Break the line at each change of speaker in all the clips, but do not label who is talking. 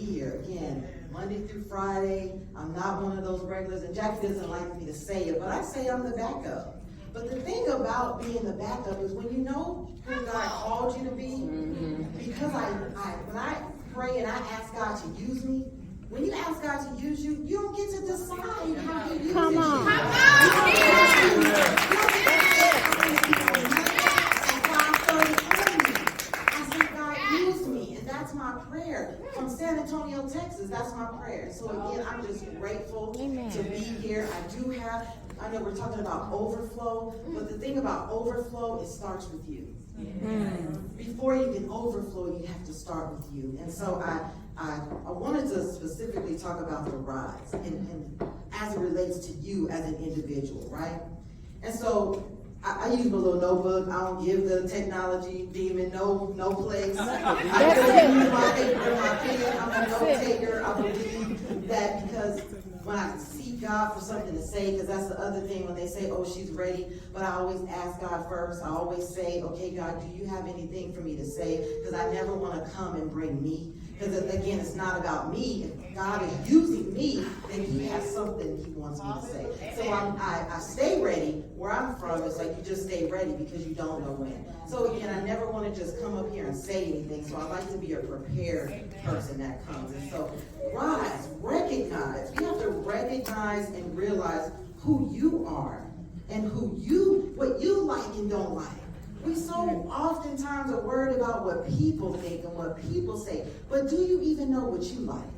here. Again, Monday through Friday. I'm not one of those regulars, and Jackie doesn't like me to say it, but I say I'm the backup. But the thing about being the backup is when you know who God called you to be, because when I pray and I ask God to use me, when you ask God to use you, you don't get to decide how He uses you. Come on. I say, God, use me, and that's my prayer. From San Antonio, Texas, that's my prayer. So again, I'm just grateful to be here. I know we're talking about overflow, but the thing about overflow, it starts with you. Before you can overflow, you have to start with you. And so I wanted to specifically talk about the rise and as it relates to you as an individual, right? And so I use my little notebook. I don't give the technology demon no place. I just use my paper and my pen. I'm a note taker. I believe that because when I seek God for something to say, because that's the other thing when they say, oh, she's ready, but I always ask God first. I always say, okay, God, do you have anything for me to say? Because I never want to come and bring me. Because again, it's not about me. If God is using me, then He has something He wants me to say. So I stay ready. Where I'm from, it's like you just stay ready because you don't know when. So again, I never want to just come up here and say anything. So I like to be a prepared person that comes. And so rise, recognize. You have to recognize and realize who you are and what you like and don't like. We so oftentimes are worried about what people think and what people say. But do you even know what you like?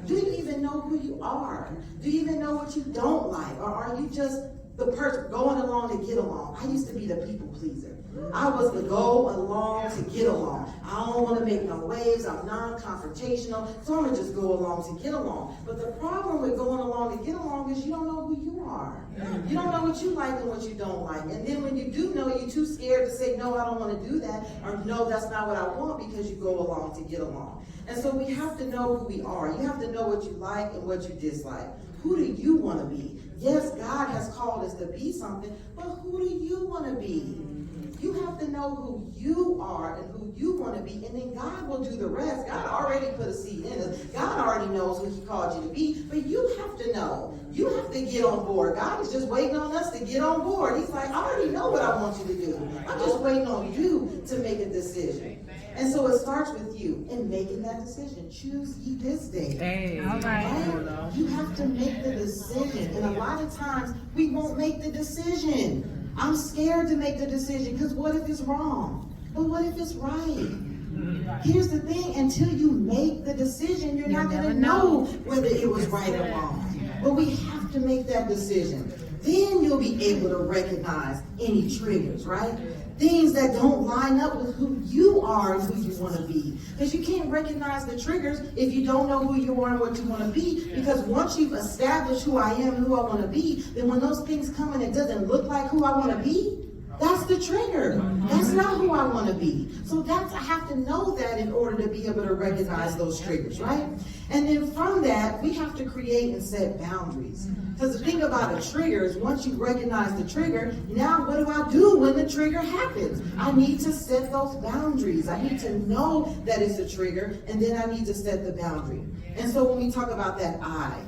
Do you even know who you are? Do you even know what you don't like? Or are you just the person going along to get along? I used to be the people pleaser. I was the go along to get along. I don't want to make no waves. I'm non-confrontational. So I'm going to just go along to get along. But the problem with going along to get along is you don't know who you are. You don't know what you like and what you don't like. And then when you do know, you're too scared to say, no, I don't want to do that. Or no, that's not what I want, because you go along to get along. And so we have to know who we are. You have to know what you like and what you dislike. Who do you want to be? Yes, God has called us to be something, but who do you want to be? You have to know who you are and who you want to be, and then God will do the rest. God already put a seed in us. God already knows who He called you to be, but you have to know. You have to get on board. God is just waiting on us to get on board. He's like, I already know what I want you to do. I'm just waiting on you to make a decision. And so it starts with you in making that decision. Choose ye this day.
Hey.
All right? You have to make the decision. And a lot of times we won't make the decision. I'm scared to make the decision because what if it's wrong? But what if it's right? Here's the thing, until you make the decision, you're not going to know whether it was right or wrong. But we have to make that decision. Then you'll be able to recognize any triggers, right? Things that don't line up with who you are and who you want to be. Because you can't recognize the triggers if you don't know who you are and what you want to be. Because once you've established who I am and who I want to be, then when those things come and it doesn't look like who I want to be, that's the trigger. That's not who I want to be. So I have to know that in order to be able to recognize those triggers, right? And then from that, we have to create and set boundaries. Because the thing about a trigger is once you recognize the trigger, now what do I do when the trigger happens? I need to set those boundaries. I need to know that it's a trigger, and then I need to set the boundary. And so when we talk about that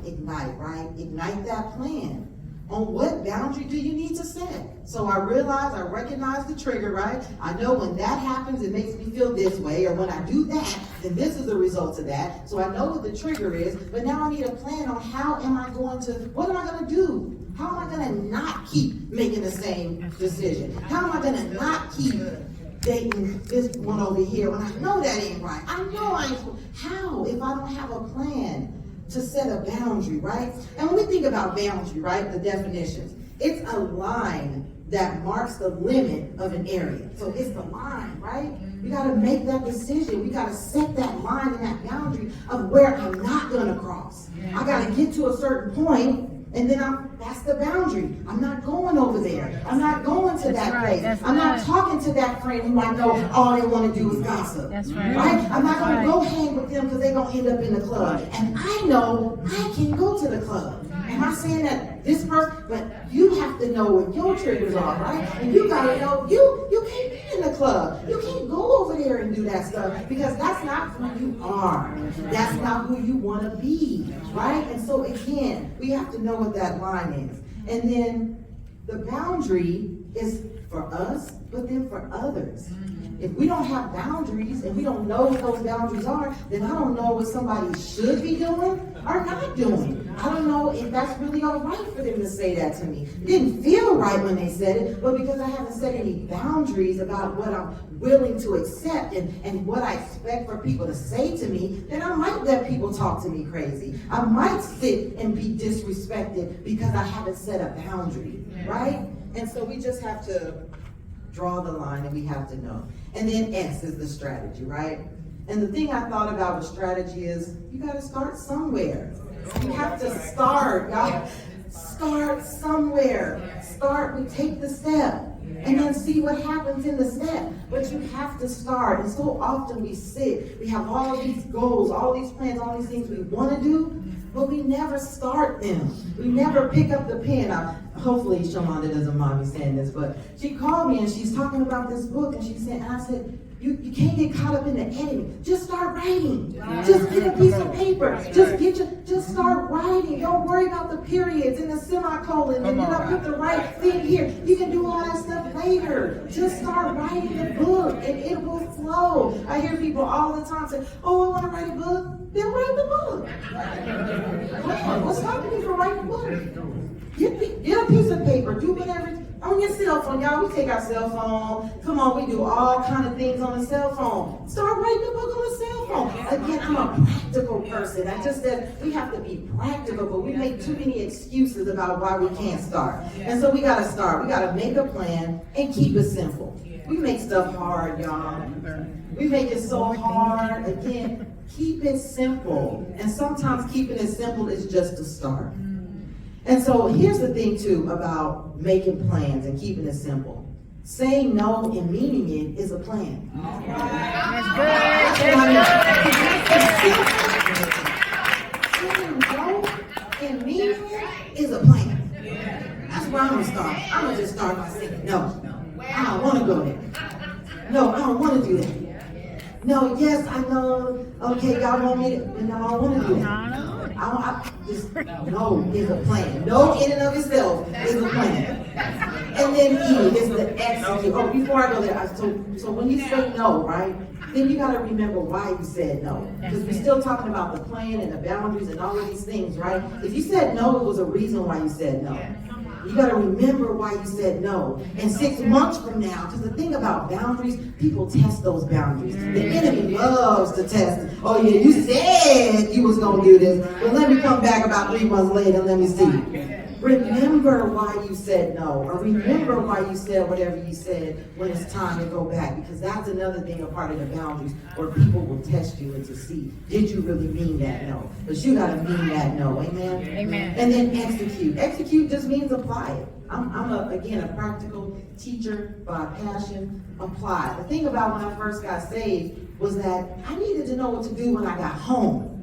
ignite, right? Ignite that plan. On what boundary do you need to set? So I recognize the trigger, right? I know when that happens, it makes me feel this way, or when I do that, then this is the result of that. So I know what the trigger is, but now I need a plan on what am I going to do? How am I going to not keep making the same decision? How am I going to not keep dating this one over here when I know that ain't right? I know I ain't. How if I don't have a plan to set a boundary, right? And when we think about boundary, right, the definitions, it's a line that marks the limit of an area. So it's the line, right? We got to make that decision. We got to set that line and that boundary of where I'm not going to cross. I got to get to a certain point, and then that's the boundary. I'm not going over there. I'm not going to that place. I'm not talking to that friend who I know all they want to do is gossip.
That's right.
Right? I'm not going to go hang with them because they're going to end up in the club. And I know I can go to the club. Am I saying that this person? But you have to know what your triggers are, right? And you got to know you can't be in the club. You can't go over over there and do that stuff because that's not who you are. That's not who you want to be, right? And so again, we have to know what that line is. And then the boundary is for us, but then for others. If we don't have boundaries and we don't know what those boundaries are, then I don't know what somebody should be doing or not doing. I don't know if that's really all right for them to say that to me. It didn't feel right when they said it, but because I haven't set any boundaries about what I'm willing to accept and what I expect for people to say to me, then I might let people talk to me crazy. I might sit and be disrespected because I haven't set a boundary, right? And so we just have to draw the line and we have to know. And then S is the strategy, right? And the thing I thought about with strategy is you got to start somewhere. You have to start, y'all. Start somewhere. Start, we take the step and then see what happens in the step. But you have to start. And so often we sit, we have all these goals, all these plans, all these things we want to do, but we never start them. We never pick up the pen. Hopefully Shalonda doesn't mind me saying this, but she called me and she's talking about this book and she said, and I said, you can't get caught up in the editing. Just start writing. Just get a piece of paper. Just start writing. Don't worry about the periods and the semicolon and then I put the right thing here. You can do all that stuff later. Just start writing the book and it will flow. I hear people all the time say, oh, I want to write a book. Then write the book. What's stopping you from writing a book? Get a piece of paper. Do whatever. On your cell phone, y'all, we take our cell phone. Come on, we do all kind of things on the cell phone. Start writing a book on the cell phone. Again, I'm a practical person. I just said we have to be practical, but we make too many excuses about why we can't start. And so we got to start. We got to make a plan and keep it simple. We make stuff hard, y'all. We make it so hard. Again, keep it simple. And sometimes keeping it simple is just a start. And so here's the thing too about making plans and keeping it simple. Saying no and meaning it is a plan.
That's good.
Saying no and meaning it is a plan. That's where I'm gonna start. I'm gonna just start by saying no. I don't want to go there. No, I don't want to do that. No, yes, I know. Okay, God want me to, but no, I don't want to do that. No is a plan. No in and of itself is a plan. And then E is the execute. Oh, before I go there, so when you say no, right, then you got to remember why you said no. Because we're still talking about the plan and the boundaries and all of these things, right? If you said no, it was a reason why you said no. You got to remember why you said no. And 6 months from now, because the thing about boundaries, people test those boundaries. The enemy loves to test. Oh yeah, you said you was going to do this, but let me come back about 3 months later and let me see. Remember why you said no, or remember why you said whatever you said when it's time to go back, because that's another thing, a part of the boundaries, where people will test you and to see, did you really mean that no? But you got to mean that no, amen?
Amen.
And then execute. Execute just means apply it. I'm again, a practical teacher by passion. Apply. The thing about when I first got saved was that I needed to know what to do when I got home.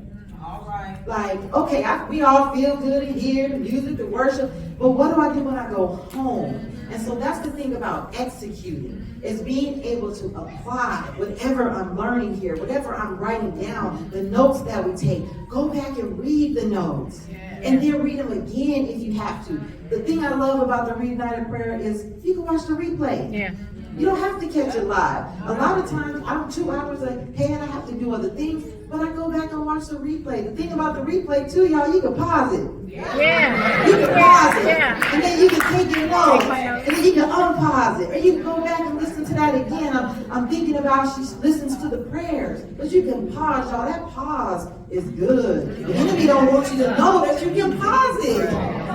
Like, okay, we all feel good in here, the music, the worship, but what do I do when I go home? And so that's the thing about executing, is being able to apply whatever I'm learning here, whatever I'm writing down, the notes that we take. Go back and read the notes. And then read them again if you have to. The thing I love about the Reunited Prayer is you can watch the replay.
Yeah.
You don't have to catch it live. A lot of times, I'm 2 hours ahead, I have to do other things, but I go back and watch the replay. The thing about the replay, too, y'all, you can pause it.
Yeah.
You can pause it.
Yeah.
And then you can take your notes. And then you can unpause it. Or you can go back and listen to that again. I'm thinking about she listens to the prayers. But you can pause, y'all. That pause is good. The enemy don't want you to know that you can pause it.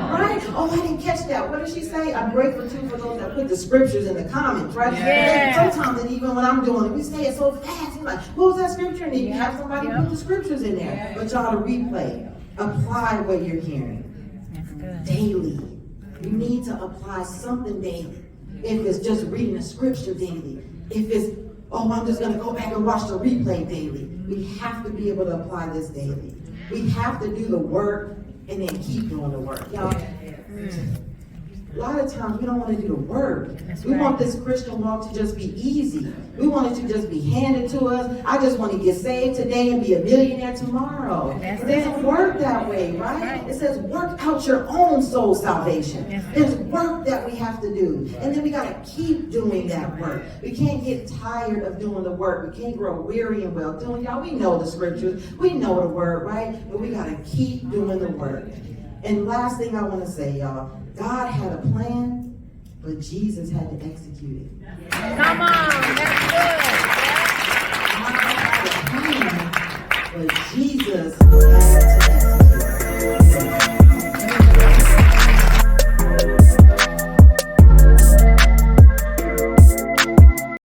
Right? Oh, I didn't catch that. What did she say? I'm grateful, too, for those that put the scriptures in the comments, right?
Yeah.
Sometimes, and even when I'm doing it, we say it so fast. You're like, what was that scripture? And then you have somebody put the scriptures in there. But y'all to replay. Apply what you're hearing.
That's good.
Daily. You need to apply something daily. If it's just reading a scripture daily. If it's, oh, I'm just going to go back and watch the replay daily. We have to be able to apply this daily. We have to do the work and then keep doing the work. Y'all, A lot of times we don't want to do the work.
That's
We
right.
want this Christian walk to just be easy. We want it to just be handed to us. I just want to get saved today and be a millionaire tomorrow.
That's
It doesn't work that way, right?
Right.
It says work out your own soul salvation.
Yes.
There's work that we have to do. And then we got to keep doing that work. We can't get tired of doing the work. We can't grow weary and well doing. Y'all, we know the scriptures. We know the word, right? But we got to keep doing the work. And last thing I want to say, y'all, God had a plan, but Jesus had to execute it.
Come on, that's good.